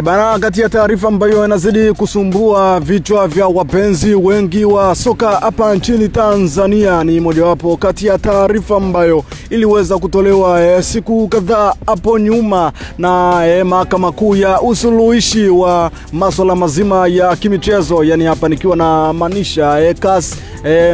Bana, kati ya taarifa ambayo inazidi kusumbua vichwa vya wapenzi wengi wa soka hapa nchini Tanzania ni mojawapo kati ya taarifa ambayo iliweza kutolewa siku kadhaa hapo nyuma na mahakama kuu ya usuluhishi wa masuala mazima ya kimichezo, yani hapa nikiwa na maanisha CAS,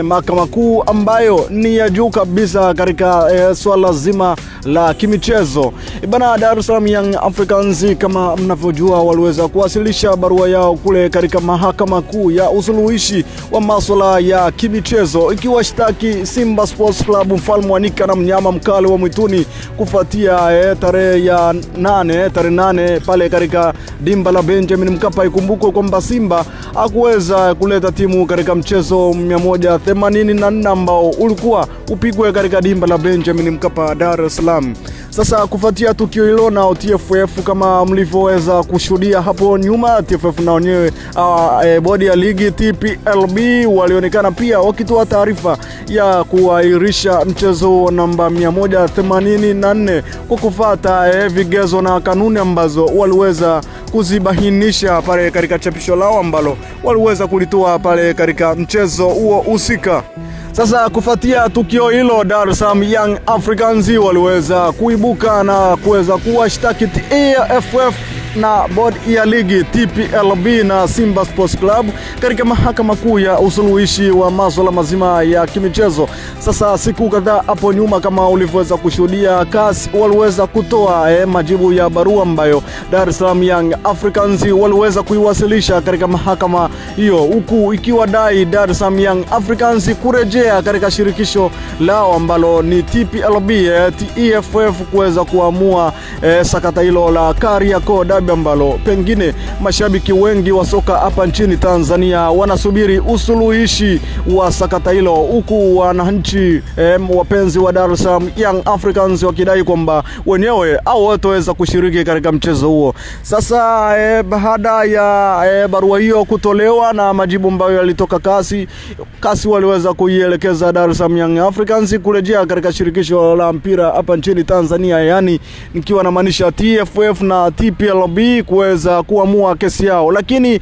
mahakama kuu ambayo ni ya juu kabisa katika swala zima la kimichezo. Bana, Dar es Salaam Young Africans kama mnavyojua waliweza kuwasilisha barua yao kule katika mahakama kuu ya usuluhishi wa masuala ya kimichezo ikiwashtaki Simba Sports Club Mfalme wa Nyika na mnyama mkali wa mwituni kufuatia tarehe 8 pale katika dimba la Benjamin Mkapa. Ikumbukwe kwamba Simba hakuweza kuleta timu katika mchezo 184 ambao ulikuwa upigwe katika dimba la Benjamin Mkapa, Dar es Salaam. Sasa kufuatia tukio hilo na TFF kama mlivyoweza kushuhudia hapo nyuma, TFF na wenyewe bodi ya ligi TPLB walionekana pia wakitoa taarifa ya kuahirisha mchezo namba 184 kwa kufuata vigezo na kanuni ambazo waliweza kuzibahinisha pale katika chapisho lao ambalo waliweza kulitoa pale katika mchezo huo husika. Sasa kufuatia tukio hilo, Dar es Salaam Young Africans waliweza kuibuka na kuweza kuwashtaki TFF na bodi ya ligi TPLB na Simba Sports Club katika mahakama kuu ya usuluhishi wa masuala mazima ya kimichezo. Sasa siku kadhaa hapo nyuma kama ulivyoweza kushuhudia, CAS waliweza kutoa majibu ya barua ambayo Dar es Salaam Young Africans waliweza kuiwasilisha katika mahakama hiyo, huku ikiwa dai Dar es Salaam Young Africans kurejea katika shirikisho lao ambalo ni TPLB TFF kuweza kuamua sakata hilo la Kariakoo Derby ambalo pengine mashabiki wengi wa soka hapa nchini Tanzania wanasubiri usuluhishi wa sakata hilo, huku wananchi wapenzi wa Dar es Salaam Young Africans wakidai kwamba wenyewe hawataweza kushiriki katika mchezo huo. Sasa baada ya barua hiyo kutolewa na majibu ambayo yalitoka CAS waliweza kuielekeza Dar es Salaam Young Africans kurejea katika shirikisho la mpira hapa nchini Tanzania, yani nikiwa na maanisha TFF na TPLB kuweza kuamua kesi yao. Lakini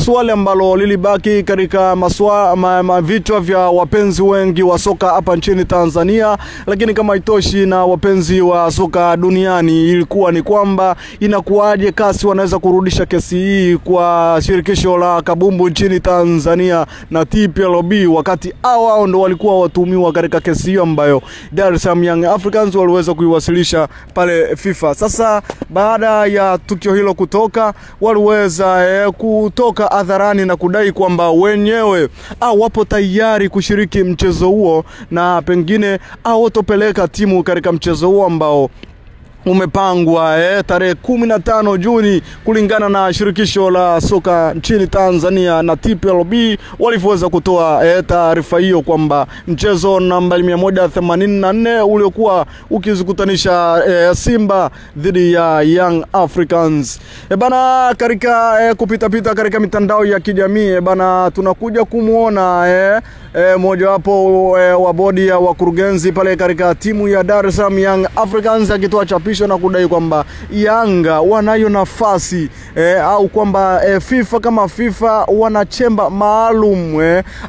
swali ambalo lilibaki katika vichwa vya wapenzi wengi wa soka hapa nchini Tanzania, lakini kama itoshi na wapenzi wa soka duniani, ilikuwa ni kwamba inakuwaje CAS wanaweza kurudisha kesi hii kwa shirikisho la kabumbu nchini Tanzania na TPLB wakati hao ndo walikuwa watuhumiwa katika kesi hiyo ambayo Dar es Salaam Young Africans waliweza kuiwasilisha pale FIFA. Sasa baada ya tukio hilo kutoka, waliweza kutoka hadharani na kudai kwamba wenyewe wapo tayari kushiriki mchezo huo na pengine hawatopeleka timu katika mchezo huo ambao umepangwa tarehe 15 Juni kulingana na shirikisho la soka nchini Tanzania na TPLB waliweza kutoa taarifa hiyo kwamba mchezo namba 184 uliokuwa ukizikutanisha Simba dhidi ya Young Africans. Bana, katika kupita katika mitandao ya kijamii bana, tunakuja kumuona mojawapo wa bodi ya wakurugenzi pale katika timu ya Dar es Salaam Young Africans akitoa chapisho na kudai kwamba Yanga wanayo nafasi au kwamba FIFA kama FIFA wana chemba maalum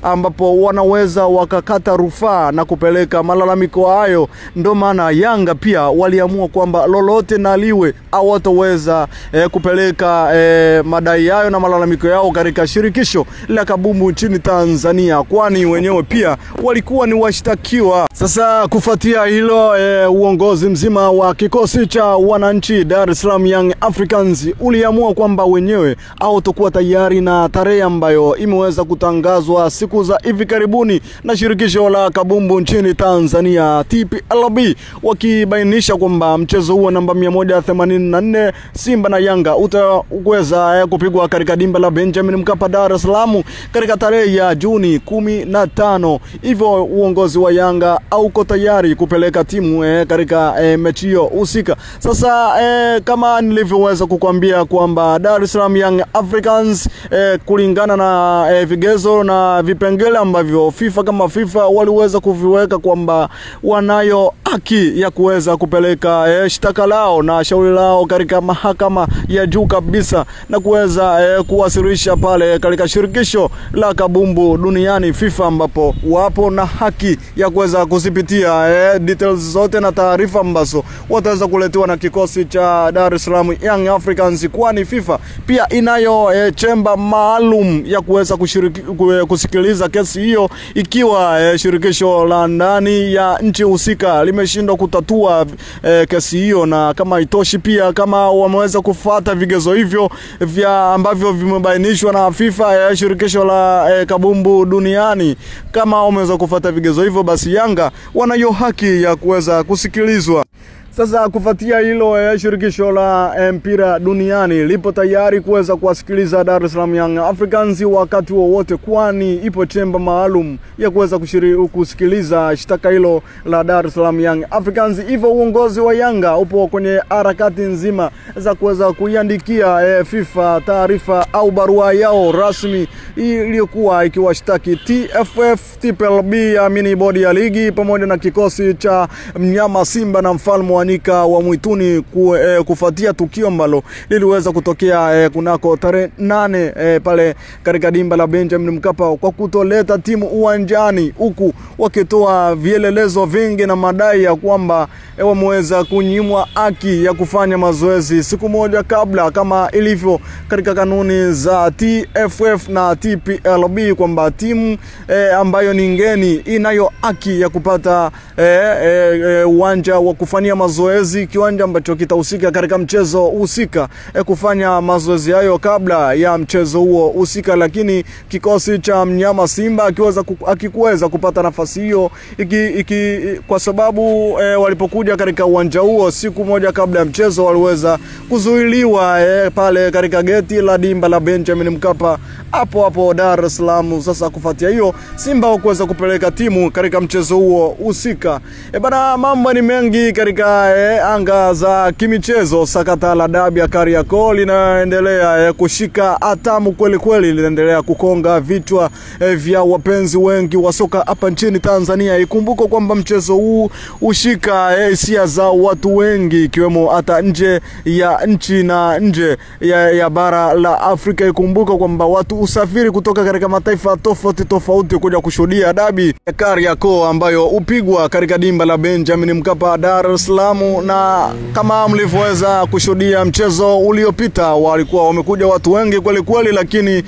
ambapo wanaweza wakakata rufaa na kupeleka malalamiko hayo. Ndio maana Yanga pia waliamua kwamba lolote na liwe hawataweza kupeleka madai hayo na malalamiko yao katika shirikisho la kabumbu nchini Tanzania, kwani wenyewe pia walikuwa ni washtakiwa. Sasa kufuatia hilo uongozi mzima wa kikosi cha wananchi Dar es Salaam Young Africans uliamua kwamba wenyewe hawatakuwa tayari na tarehe ambayo imeweza kutangazwa siku za hivi karibuni na shirikisho la kabumbu nchini Tanzania TPLB, wakibainisha kwamba mchezo huo namba 184 Simba na Yanga utaweza kupigwa katika dimba la Benjamin Mkapa, Dar es Salaam katika tarehe ya Juni 15. Hivyo uongozi wa Yanga hauko tayari kupeleka timu katika mechi hiyo husika. Sasa kama nilivyoweza kukwambia kwamba Dar es Salaam Young Africans kulingana na vigezo na vipengele ambavyo FIFA waliweza kuviweka kwamba wanayo haki ya kuweza kupeleka shtaka lao na shauri lao katika mahakama ya juu kabisa na kuweza kuwasilisha pale katika shirikisho la kabumbu duniani FIFA, ambapo wapo na haki ya kuweza kuzipitia details zote na taarifa ambazo wataweza kuletewa na kikosi cha Dar es Salaam Young Africans, kwani FIFA pia inayo chemba maalum ya kuweza kusikiliza kesi hiyo ikiwa shirikisho la ndani ya nchi husika limeshindwa kutatua kesi hiyo. Na kama itoshi pia, kama wameweza kufuata vigezo hivyo vya ambavyo vimebainishwa na FIFA shirikisho la kabumbu duniani, kama wameweza kufuata vigezo hivyo, basi Yanga wanayo haki ya kuweza kusikilizwa. Sasa kufuatia hilo shirikisho la mpira duniani lipo tayari kuweza kuwasikiliza Dar es Salaam Young Africans wakati wowote, kwani ipo chemba maalum ya kuweza kusikiliza shtaka hilo la Dar es Salaam Young Africans. Hivyo uongozi wa Yanga upo kwenye harakati nzima za kuweza kuiandikia FIFA taarifa au barua yao rasmi iliyokuwa ikiwashtaki TFF, TPLB, amini bodi ya ligi pamoja na kikosi cha mnyama Simba na mfalme wa nyika wa mwituni kufuatia tukio ambalo liliweza kutokea kunako tarehe 8 pale katika dimba la Benjamin Mkapa kwa kutoleta timu uwanjani, huku wakitoa vielelezo vingi na madai ya kwamba wameweza kunyimwa haki ya kufanya mazoezi siku moja kabla kama ilivyo katika kanuni za TFF na TPLB, kwamba timu ambayo ni ngeni inayo haki ya kupata uwanja wa kufanyia mazoezi, kiwanja ambacho kitahusika katika mchezo husika, kufanya mazoezi hayo kabla ya mchezo huo husika. Lakini kikosi cha mnyama Simba akikuweza kupata nafasi hiyo kwa sababu walipokuja katika uwanja huo siku moja kabla ya mchezo waliweza kuzuiliwa pale katika geti la dimba la Benjamin Mkapa hapo Dar es Salaam. Sasa kufuatia hiyo Simba kuweza kupeleka timu katika mchezo huo husika. Bana, mambo ni mengi katika anga za kimichezo. Sakata la dabi ya Kariakoo linaendelea kushika hatamu kweli, linaendelea kukonga vichwa vya wapenzi wengi wa soka hapa nchini Tanzania. Ikumbuko kwamba mchezo huu ushika hisia za watu wengi ikiwemo hata nje ya nchi na nje ya bara la Afrika. Ikumbuko kwamba watu usafiri kutoka katika mataifa tofauti kuja kushuhudia dabi ya Kariakoo ambayo upigwa katika dimba la Benjamin Mkapa Dar es Salaam. Na kama mlivyoweza kushuhudia mchezo uliopita, walikuwa wamekuja watu wengi kweli, lakini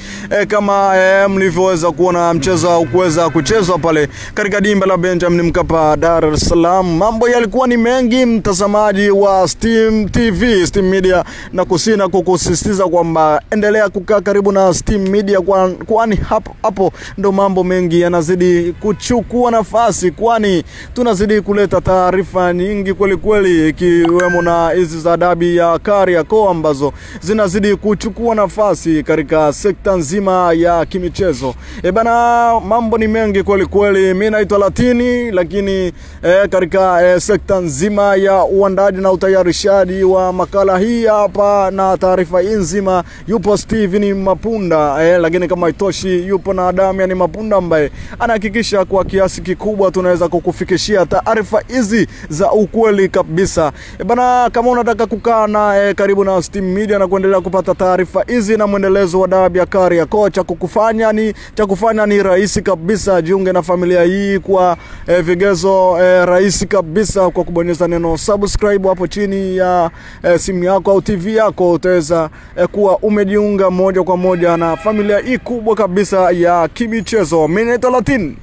kama mlivyoweza kuona mchezo ukuweza kuchezwa pale katika dimba la Benjamin Mkapa Dar es Salaam, mambo yalikuwa ni mengi. Mtazamaji wa Steam TV, Steam Media, na kusina kukusisitiza kwamba endelea kukaa karibu na Steam Media, kwani hapo ndo mambo mengi yanazidi kuchukua nafasi, kwani tunazidi kuleta taarifa nyingi kweli, ikiwemo na hizi za dabi ya Kariakoo ambazo zinazidi kuchukua nafasi katika sekta nzima ya kimichezo. Bana, mambo ni mengi kweli. Mimi naitwa Latini, lakini katika sekta nzima ya uandaji na utayarishaji wa makala hii hapa na taarifa hii nzima yupo Steven Mapunda, lakini kama itoshi yupo na Damian Mapunda ambaye anahakikisha kwa kiasi kikubwa tunaweza kukufikishia taarifa hizi za ukweli kabisa. Bana, kama unataka kukaa na karibu na Steam Media na kuendelea kupata taarifa hizi na mwendelezo wa dabi ya Kariakoo, cha kufanya ni rahisi kabisa. Jiunge na familia hii kwa vigezo rahisi kabisa kwa kubonyeza neno subscribe hapo chini ya simu yako au TV yako. Utaweza kuwa umejiunga moja kwa moja na familia hii kubwa kabisa ya kimichezo. Mimi ni Latin.